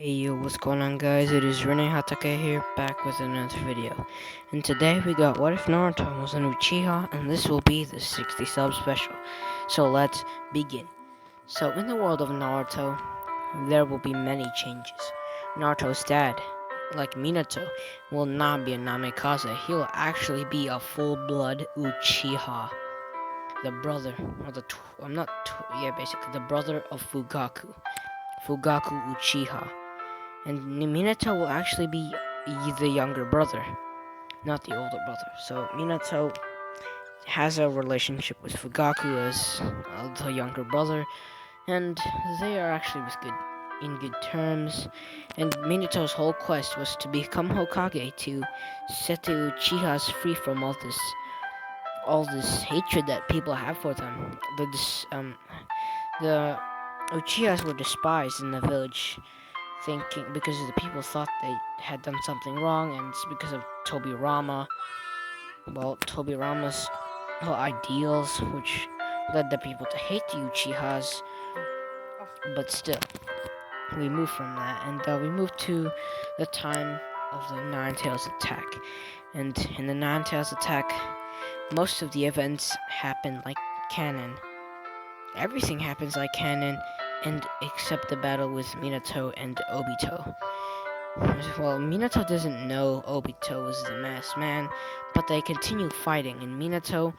Hey yo, what's going on guys? It is Rinne-Hatake here, back with another video. And today we got What If Naruto was an Uchiha, and this will be the 60 sub special. So let's begin. So in the world of Naruto, there will be many changes. Naruto's dad, like Minato, will not be a Namikaze. He will actually be a full-blood Uchiha. The brother, or the, basically the brother of Fugaku. Fugaku Uchiha. And Minato will actually be the younger brother, not the older brother. So Minato has a relationship with Fugaku as the younger brother, and they are actually in good terms. And Minato's whole quest was to become Hokage to set the Uchihas free from all this hatred that people have for them. The Uchihas were despised in the village, thinking because the people thought they had done something wrong, and it's because of Tobirama. Well, Tobirama's ideals, which led the people to hate the Uchihas. But still, we move from that, and we move to the time of the Nine Tails attack. And in the Nine Tails attack, most of the events happen like canon. Everything happens like canon, and except the battle with Minato and Obito. Well, Minato doesn't know Obito was the masked man, but they continue fighting, and Minato,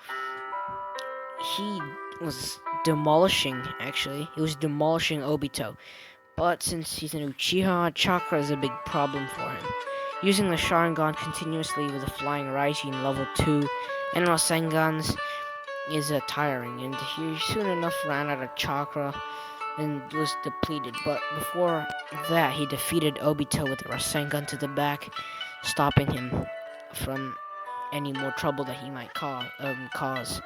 he was he was demolishing Obito. But since he's an Uchiha, chakra is a big problem for him. Using the Sharingan continuously with a flying Raijin level 2 and Rasengans is tiring, and he soon enough ran out of chakra and was depleted. But before that, he defeated Obito with a Rasengan to the back, stopping him from any more trouble that he might cause.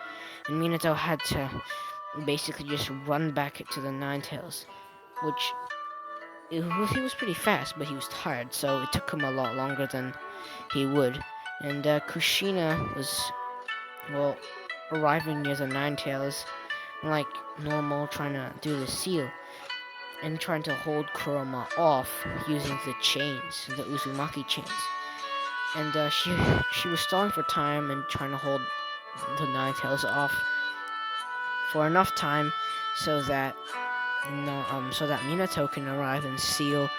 And Minato had to basically just run back to the Nine Tails, which he was pretty fast, but he was tired, so it took him a lot longer than he would. And Kushina was, well, arriving near the Nine Tails, like normal, trying to do the seal and trying to hold Kurama off using the chains, the Uzumaki chains. And she was stalling for time and trying to hold the Nine Tails off for enough time so that so that Minato can arrive and seal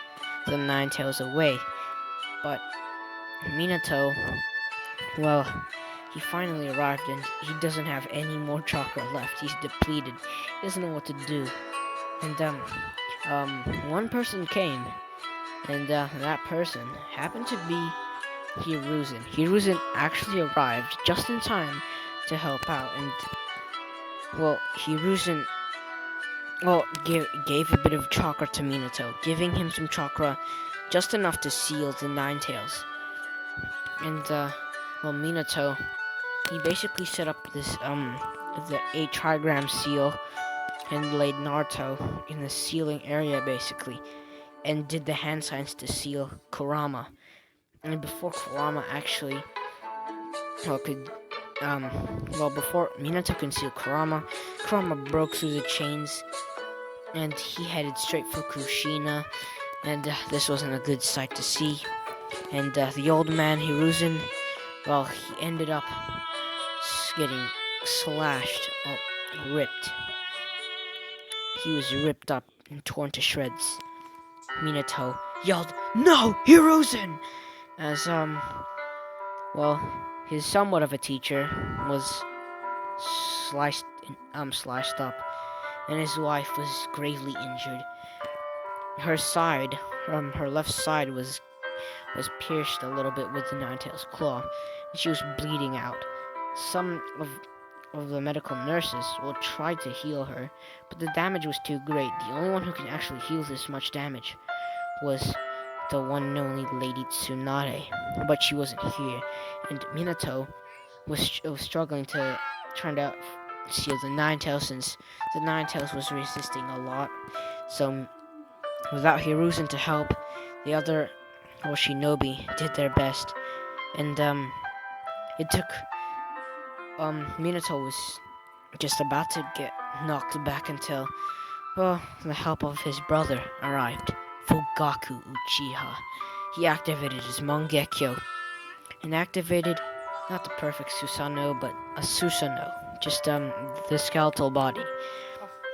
the Nine Tails away. But Minato, well, he finally arrived and he doesn't have any more chakra left. He's depleted. He doesn't know what to do. And one person came, and that person happened to be Hiruzen. Hiruzen actually arrived just in time to help out, and well, Hiruzen gave a bit of chakra to Minato, giving him some chakra, just enough to seal the Nine Tails. And Minato, he basically set up this the 8 trigram seal and laid Naruto in the sealing area basically, and did the hand signs to seal Kurama. And before Kurama actually, could before Minato can seal Kurama, Kurama broke through the chains, and he headed straight for Kushina, and this wasn't a good sight to see. And the old man Hiruzen, well, he ended up getting slashed, ripped. He was ripped up and torn to shreds. Minato yelled, "No, Hiruzen!" As well, his somewhat of a teacher was sliced up, and his wife was gravely injured. Her left side was pierced a little bit with the Nine Tails claw, and she was bleeding out. Some of the medical nurses tried to heal her, but the damage was too great. The only one who can actually heal this much damage was the one and only Lady Tsunade, but she wasn't here, and Minato was struggling to try to seal the Nine Tails, since the Nine Tails was resisting a lot. So without Hiruzen to help, the other shinobi did their best, and it took Minato was just about to get knocked back until the help of his brother arrived. Fugaku Uchiha. He activated his Mangekyo and activated not the perfect Susanoo, but a Susanoo, just the skeletal body,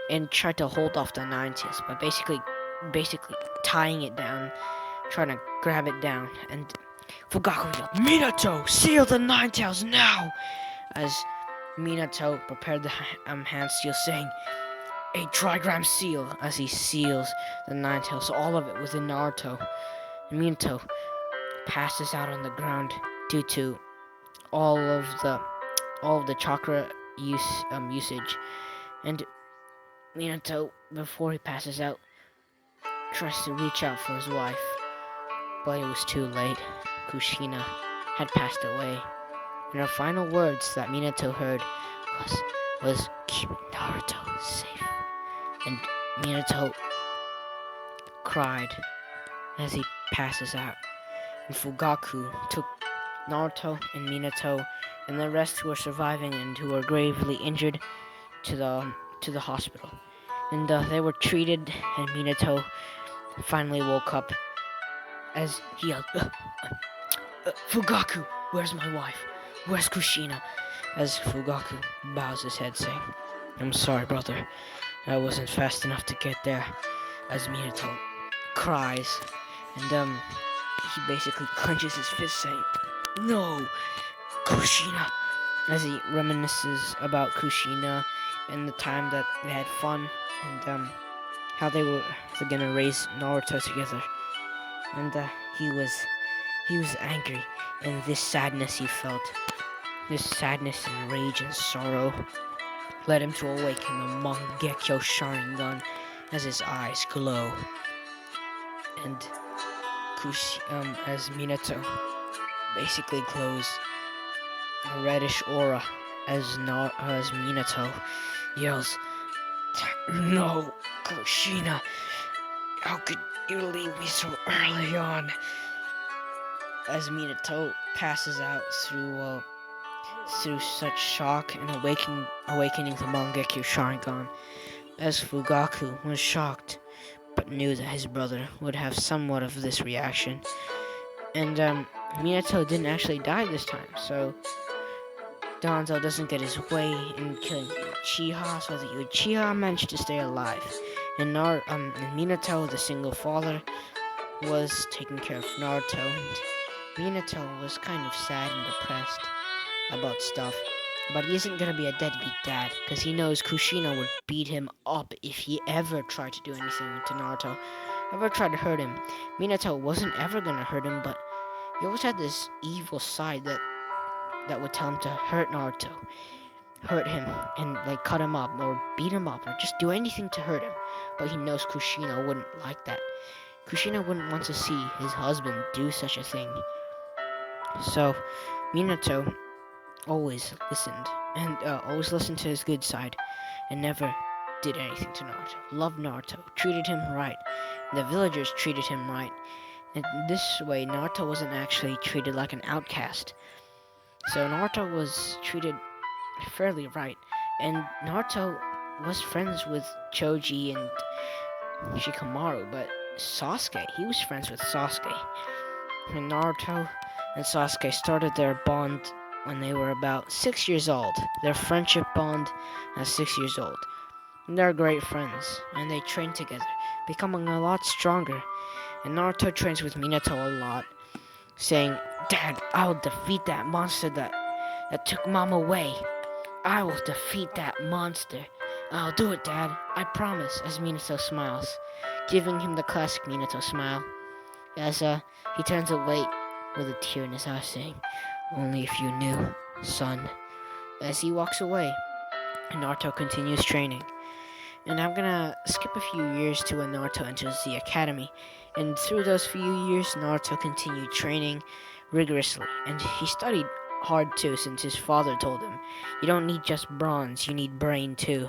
and tried to hold off the Nine Tails by basically tying it down, trying to grab it down, and Fugaku yelled, "Minato, seal the Nine Tails now!" As Minato prepared the hand seal, saying, "A trigram seal," as he seals the Nine Tails, all of it within Naruto. Minato passes out on the ground due to all of the chakra usage, and Minato, before he passes out, tries to reach out for his wife, but it was too late. Kushina had passed away, and her final words that Minato heard was "Keep Naruto safe." And Minato cried as he passes out. And Fugaku took Naruto and Minato and the rest who were surviving and who were gravely injured to the hospital. And they were treated, and Minato finally woke up as he yelled, "Fugaku, where's my wife? Where's Kushina?" As Fugaku bows his head, saying, "I'm sorry, brother. I wasn't fast enough to get there." As Minato cries, and he basically clenches his fist, saying, "No, Kushina," as he reminisces about Kushina and the time that they had fun, and how they were gonna raise Naruto together. And he was angry, and this sadness he felt, this sadness and rage and sorrow, led him to awaken the Mangekyo Sharingan as his eyes glow. And as Minato basically glows a reddish aura as Minato yells, "No, Kushina, how could you leave me so early on?" As Minato passes out through such shock and awakening the Mangekyo Sharingan, as Fugaku was shocked, but knew that his brother would have somewhat of this reaction. And Minato didn't actually die this time, so Danzo doesn't get his way in killing the Uchiha, so the Uchiha managed to stay alive. And Minato, the single father, was taking care of Naruto, and Minato was kind of sad and depressed about stuff. But he isn't gonna be a deadbeat dad, because he knows Kushina would beat him up if he ever tried to do anything to Naruto, ever tried to hurt him. Minato wasn't ever gonna hurt him, but he always had this evil side that would tell him to hurt Naruto, hurt him, and like cut him up, or beat him up, or just do anything to hurt him. But he knows Kushina wouldn't like that. Kushina wouldn't want to see his husband do such a thing. So Minato always listened to his good side, and never did anything to Naruto. Loved Naruto, treated him right. The villagers treated him right. And this way, Naruto wasn't actually treated like an outcast. So Naruto was treated fairly right. And Naruto was friends with Choji and Shikamaru, but Sasuke, he was friends with Sasuke. And Naruto and Sasuke started their bond when they were about 6 years old. Their friendship bond at 6 years old. And they're great friends, and they train together, becoming a lot stronger. And Naruto trains with Minato a lot, saying, "Dad, I will defeat that monster that took Mom away. I will defeat that monster. I'll do it, Dad. I promise," as Minato smiles, giving him the classic Minato smile, as he turns away with a tear in his eye, saying, "Only if you knew, son." As he walks away, Naruto continues training. And I'm gonna skip a few years to when Naruto enters the academy. And through those few years, Naruto continued training rigorously. And he studied hard too, since his father told him, "You don't need just bronze, you need brain too."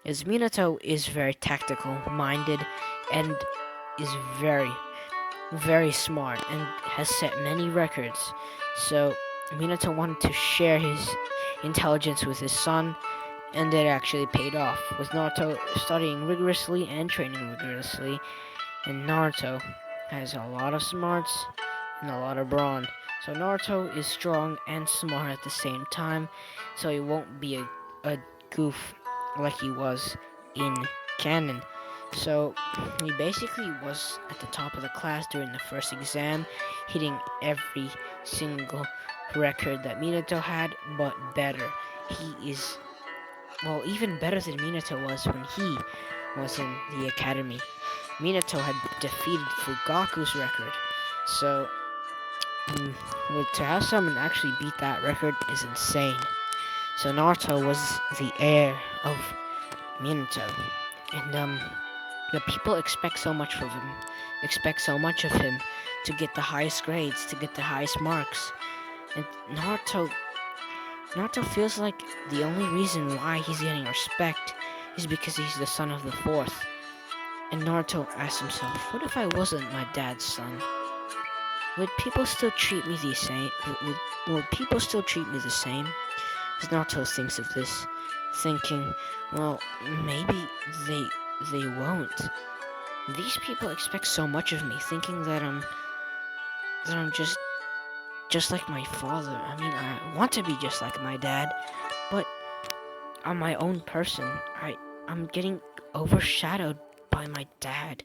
As Minato is very tactical minded and is very, very smart and has set many records. So Minato wanted to share his intelligence with his son, and it actually paid off. With Naruto studying rigorously and training rigorously, And Naruto has a lot of smarts and a lot of brawn. So Naruto is strong and smart at the same time, so he won't be a goof like he was in canon. So he basically was at the top of the class during the first exam, hitting every single record that Minato had, but better. He is, well, even better than Minato was when he was in the academy. Minato had defeated Fugaku's record, so mm, to have someone actually beat that record is insane. So Naruto was the heir of Minato, and the people expect so much from him, expect so much of him to get the highest grades, to get the highest marks, and Naruto feels like the only reason why he's getting respect is because he's the son of the fourth. And Naruto asks himself, what if I wasn't my dad's son? Would people still treat me the same? Would people still treat me the same? As Naruto thinks of this, thinking, well, maybe they they won't. These people expect so much of me, thinking that I'm just like my father. I mean, I want to be just like my dad, but I'm my own person. I'm getting overshadowed by my dad,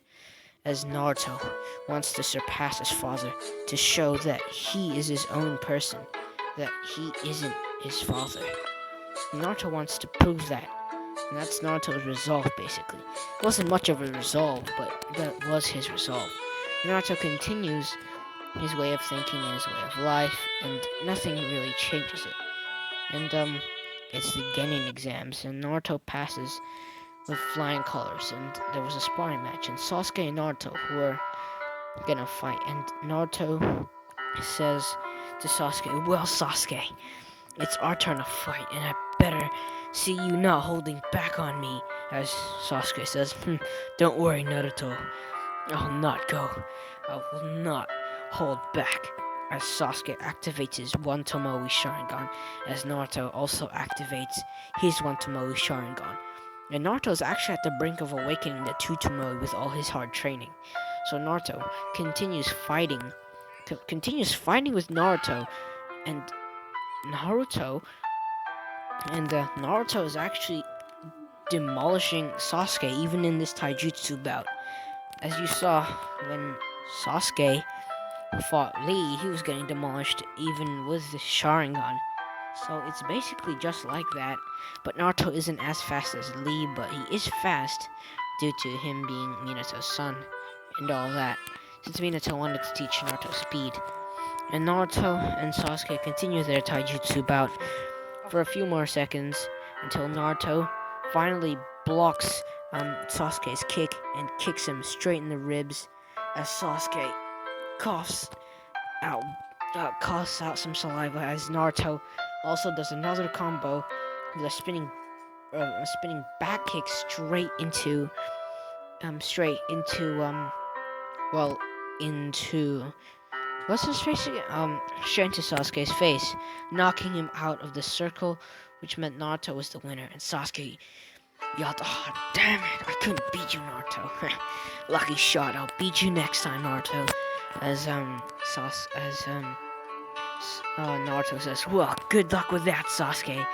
as Naruto wants to surpass his father, to show that he is his own person, that he isn't his father. Naruto wants to prove that, and that's Naruto's resolve, basically. It wasn't much of a resolve, but that was his resolve. Naruto continues his way of thinking and his way of life, and nothing really changes it. And, it's the Genin exams, and Naruto passes with flying colors, and there was a sparring match, and Sasuke and Naruto were gonna fight, and Naruto says to Sasuke, well, Sasuke, it's our turn to fight, and I better see you not holding back on me. As Sasuke says, don't worry, Naruto, I'll not go. I will not hold back. As Sasuke activates his One Tomoe Sharingan, as Naruto also activates his One Tomoe Sharingan. And Naruto is actually at the brink of awakening the two Tomoe with all his hard training. So Naruto continues fighting with Naruto, and Naruto, Naruto is actually demolishing Sasuke even in this taijutsu bout. As you saw when Sasuke fought Lee, he was getting demolished even with the Sharingan. So it's basically just like that, but Naruto isn't as fast as Lee, but he is fast due to him being Minato's son and all that, since Minato wanted to teach Naruto speed. And Naruto and Sasuke continue their taijutsu bout for a few more seconds until Naruto finally blocks Sasuke's kick and kicks him straight in the ribs as Sasuke coughs out coughs out some saliva as Naruto also does another combo with a spinning back kick straight into well into what's his face again? Straight into Sasuke's face, knocking him out of the circle, which meant Naruto was the winner. And Sasuke yelled, "Oh, damn it! I couldn't beat you, Naruto. Lucky shot. I'll beat you next time, Naruto." As Naruto says, "Well, good luck with that, Sasuke."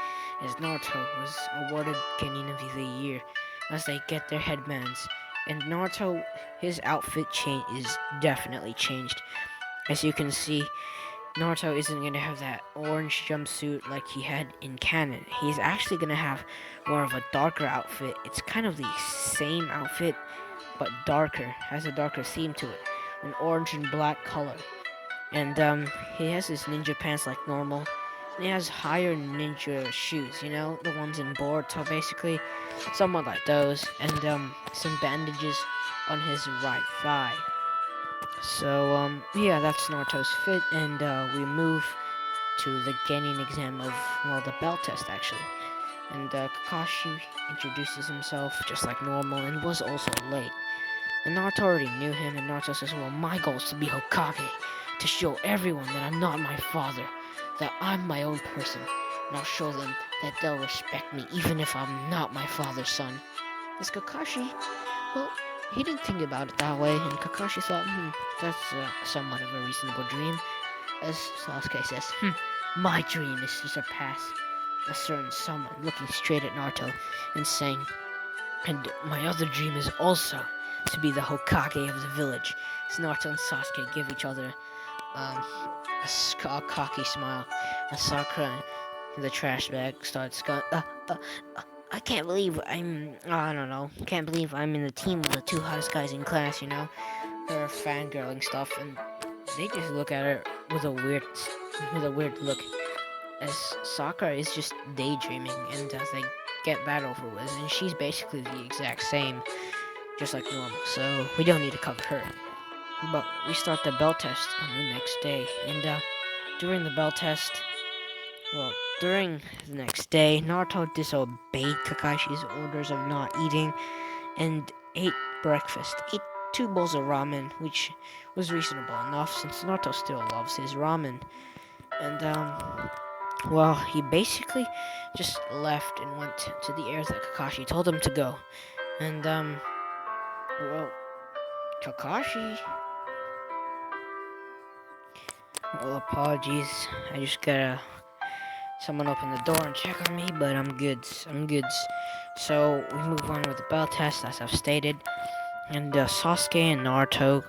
As Naruto was awarded Genin of the Year, as they get their headbands, and Naruto, his outfit is definitely changed. As you can see, Naruto isn't going to have that orange jumpsuit like he had in canon. He's actually going to have more of a darker outfit. It's kind of the same outfit, but darker, has a darker theme to it. An orange and black color. And he has his ninja pants like normal. And he has higher ninja shoes, you know, the ones in Boruto basically. Somewhat like those. And some bandages on his right thigh. So, yeah, that's Naruto's fit, and we move to the Genin exam of, well, the bell test, actually. And Kakashi introduces himself just like normal and was also late. And Naruto already knew him, and Naruto says, well, my goal is to be Hokage, to show everyone that I'm not my father, that I'm my own person, and I'll show them that they'll respect me even if I'm not my father's son. As Kakashi, well, he didn't think about it that way, and Kakashi thought, that's somewhat of a reasonable dream. As Sasuke says, my dream is to surpass a certain someone, looking straight at Naruto and saying, and my other dream is also to be the Hokage of the village. So Naruto and Sasuke give each other um, a cocky smile. And Sakura in the trash bag starts going, I can't believe I don't know, can't believe I'm in the team of the two hottest guys in class, you know? Her fangirling stuff, and they just look at her with a weird look, as Sakura is just daydreaming, and as they get that over with, and she's basically the exact same, just like normal, so we don't need to cover her. But we start the bell test on the next day, and during the bell test, well, during the next day, Naruto disobeyed Kakashi's orders of not eating and ate breakfast. Ate two bowls of ramen, which was reasonable enough since Naruto still loves his ramen. And well, he basically just left and went to the area that Kakashi told him to go. And well, Kakashi. Well, apologies. I just gotta someone open the door and check on me, but I'm good. I'm good. So we move on with the bell test, as I've stated, and Sasuke and Naruto,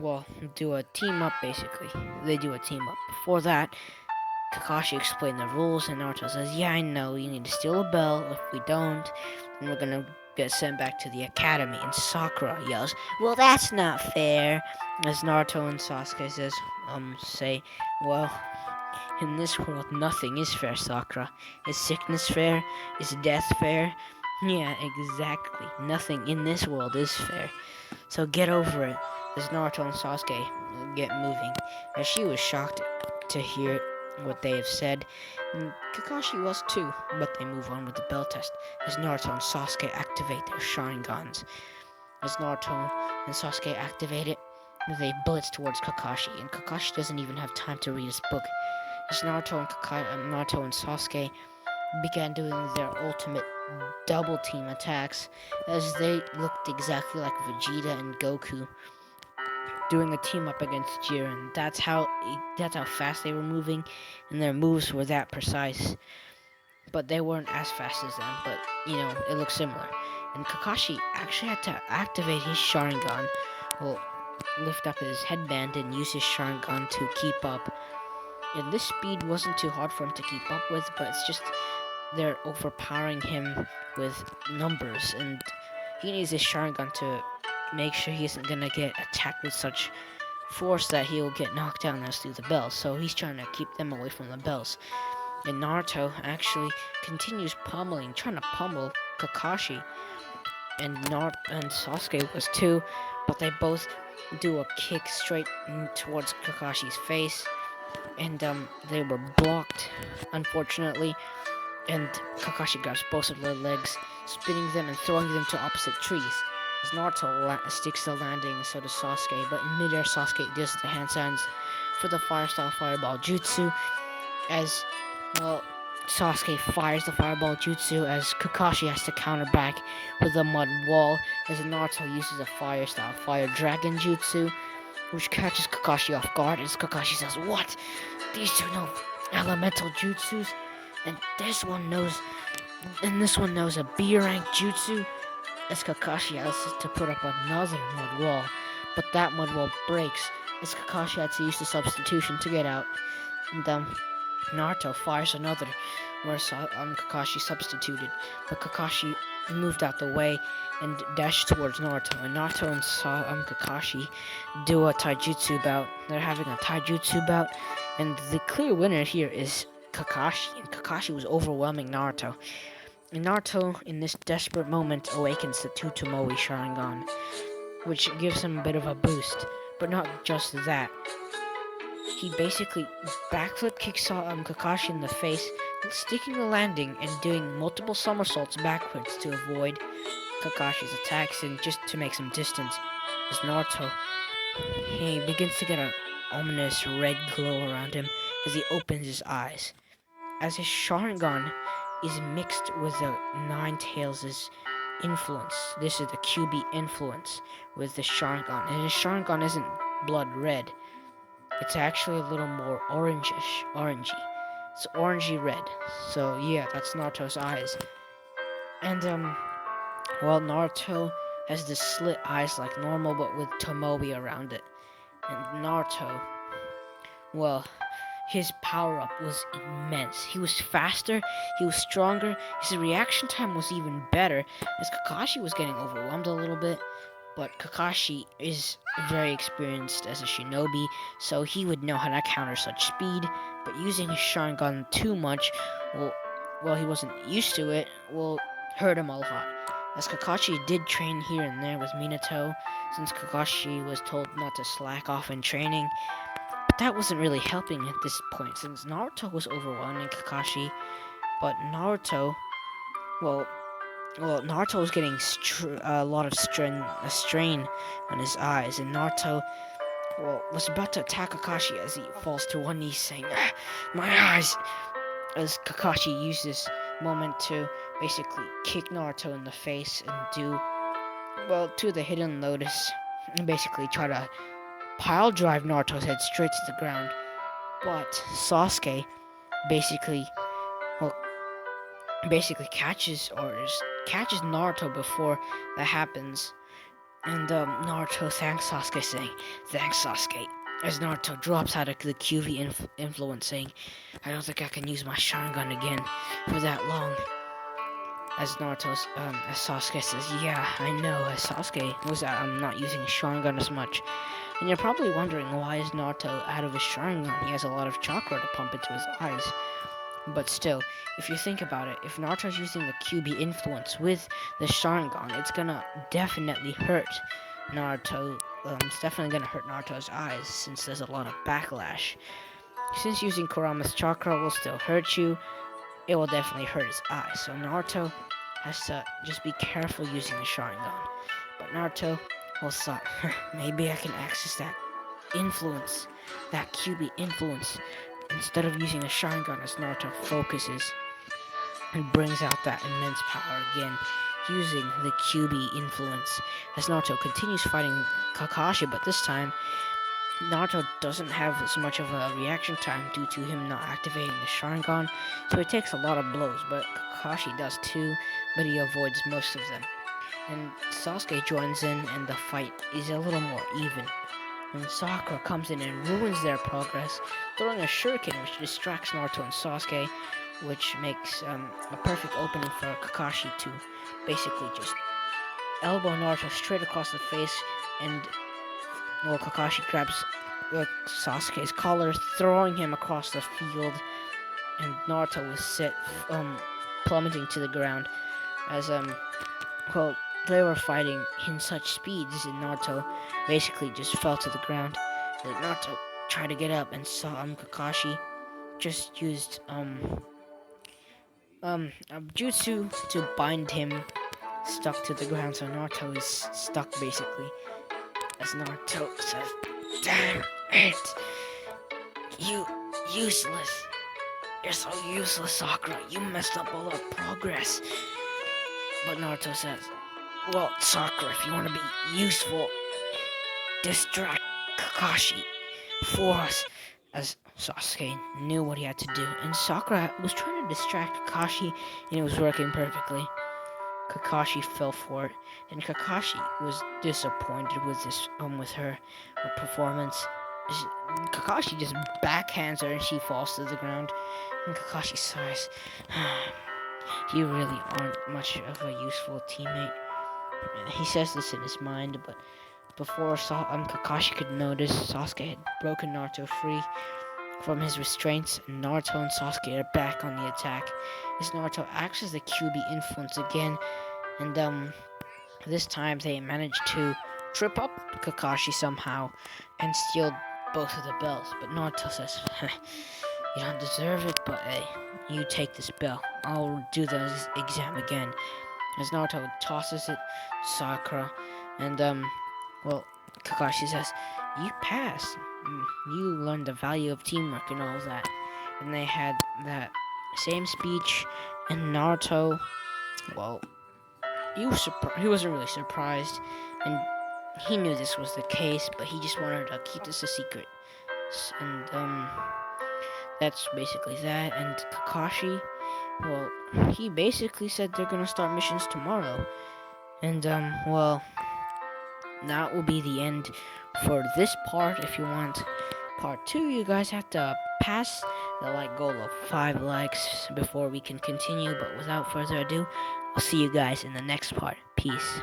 well, do a team up basically. They do a team up. Before that, Kakashi explained the rules, and Naruto says, "Yeah, I know. You need to steal a bell. If we don't, then we're gonna get sent back to the academy." And Sakura yells, "Well, that's not fair." As Naruto and Sasuke say, "Well, in this world, nothing is fair, Sakura. Is sickness fair? Is death fair? Yeah, exactly. Nothing in this world is fair. So get over it." As Naruto and Sasuke get moving, as she was shocked to hear what they have said, and Kakashi was too, but they move on with the bell test as Naruto and Sasuke activate their Sharingans. As Naruto and Sasuke activate it, they blitz towards Kakashi, and Kakashi doesn't even have time to read his book. As Naruto and Sasuke began doing their ultimate double team attacks, as they looked exactly like Vegeta and Goku doing a team up against Jiren. That's how fast they were moving, and their moves were that precise. But they weren't as fast as them. But it looked similar. And Kakashi actually had to activate his Sharingan, well, lift up his headband and use his Sharingan to keep up. And this speed wasn't too hard for him to keep up with, but it's just they're overpowering him with numbers, and he needs his Sharingan to make sure he isn't gonna get attacked with such force that he'll get knocked down as through the bells. So he's trying to keep them away from the bells. And Naruto actually continues trying to pummel Kakashi, and Sasuke was too, but they both do a kick straight towards Kakashi's face, and they were blocked, unfortunately. And Kakashi grabs both of their legs, spinning them and throwing them to opposite trees. As Naruto sticks the landing, so does Sasuke, but in midair, Sasuke does the hand signs for the Fire Style Fireball Jutsu, as, well, Sasuke fires the Fireball Jutsu as Kakashi has to counter back with a mud wall, as Naruto uses a Fire Style Fire Dragon Jutsu, which catches Kakashi off guard, as Kakashi says, "What? These two know elemental jutsus? And this one knows a B rank jutsu?" As Kakashi has to put up another mud wall, but that mud wall breaks as Kakashi had to use the substitution to get out. And Naruto fires another where Kakashi substituted, but Kakashi moved out the way and dashed towards Naruto. And Naruto and Kakashi do a taijutsu bout. They're having a taijutsu bout, and the clear winner here is Kakashi. And Kakashi was overwhelming Naruto. And Naruto, in this desperate moment, awakens the Tutomoe Sharingan, which gives him a bit of a boost. But not just that. He basically backflip kicks Kakashi in the face, sticking the landing and doing multiple somersaults backwards to avoid Kakashi's attacks and just to make some distance. As Naruto, he begins to get an ominous red glow around him as he opens his eyes. As his Sharingan is mixed with the Nine Tails' influence. This is the QB influence with the Sharingan. And his Sharingan isn't blood red. It's actually a little more orangey. It's orangey red. So yeah, that's Naruto's eyes. And well, Naruto has the slit eyes like normal, but with Tomoe around it. And Naruto, well, his power up was immense. He was faster, he was stronger, his reaction time was even better, as Kakashi was getting overwhelmed a little bit. But Kakashi is very experienced as a shinobi, so he would know how to counter such speed, but using his Sharingan too much, well, he wasn't used to it, will hurt him a lot. As Kakashi did train here and there with Minato, since Kakashi was told not to slack off in training, but that wasn't really helping at this point, since Naruto was overwhelming Kakashi, but well, Naruto was getting a lot of strain on his eyes, and Naruto, was about to attack Kakashi as he falls to one knee, saying, "My eyes!" As Kakashi used this moment to basically kick Naruto in the face and to the hidden lotus, and basically try to pile drive Naruto's head straight to the ground. But Sasuke basically, well, catches Naruto before that happens. And Naruto thanks Sasuke, saying, "Thanks, Sasuke." As Naruto drops out of the QV influence, saying, "I don't think I can use my Sharingan again for that long." As Sasuke says, "Yeah, I know." As Sasuke was not using Sharingan as much. And you're probably wondering, why is Naruto out of his Sharingan? He has a lot of chakra to pump into his eyes. But still, if you think about it, if Naruto's using the QB influence with the Sharingan, it's gonna definitely hurt Naruto. It's definitely gonna hurt Naruto's eyes, since there's a lot of backlash. Since using Kurama's chakra will still hurt you, it will definitely hurt his eyes. So Naruto has to just be careful using the Sharingan. But Naruto will thought, maybe I can access that influence, that QB influence, instead of using a Sharingan, as Naruto focuses and brings out that immense power again, using the QB influence. As Naruto continues fighting Kakashi, but this time, Naruto doesn't have as much of a reaction time due to him not activating the Sharingan, so he takes a lot of blows, but Kakashi does too, but he avoids most of them. And Sasuke joins in, and the fight is a little more even. And Sakura comes in and ruins their progress, throwing a shuriken which distracts Naruto and Sasuke, which makes a perfect opening for Kakashi to basically just elbow Naruto straight across the face, and Kakashi grabs Sasuke's collar, throwing him across the field, and Naruto was set plummeting to the ground as they were fighting in such speeds, and Naruto basically just fell to the ground. And Naruto tried to get up and saw Kakashi just used a jutsu to bind him stuck to the ground, so Naruto is stuck basically. As Naruto says, "Damn it! You useless! You're so useless, Sakura. You messed up all our progress." But Naruto says, "Well, Sakura, if you want to be useful, distract Kakashi for us." As Sasuke knew what he had to do, and Sakura was trying to distract Kakashi, and it was working perfectly. Kakashi fell for it, and Kakashi was disappointed with her performance. Kakashi just backhands her, and she falls to the ground. And Kakashi sighs, "You really aren't much of a useful teammate." He says this in his mind, but before Kakashi could notice, Sasuke had broken Naruto free from his restraints, and Naruto and Sasuke are back on the attack. As Naruto acts as the QB influence again, and this time they managed to trip up Kakashi somehow and steal both of the bells. But Naruto says, "You don't deserve it, but hey, you take this bell. I'll do the exam again." As Naruto tosses it to Sakura, and Kakashi says, "You passed. You learned the value of teamwork and all that." And they had that same speech, and Naruto, well, he wasn't really surprised, and he knew this was the case, but he just wanted to keep this a secret. And that's basically that. And Kakashi, well, he basically said they're gonna start missions tomorrow. And well, that will be the end for this part. If you want part 2, you guys have to pass the like goal of 5 likes before we can continue. But without further ado, I'll see you guys in the next part. Peace.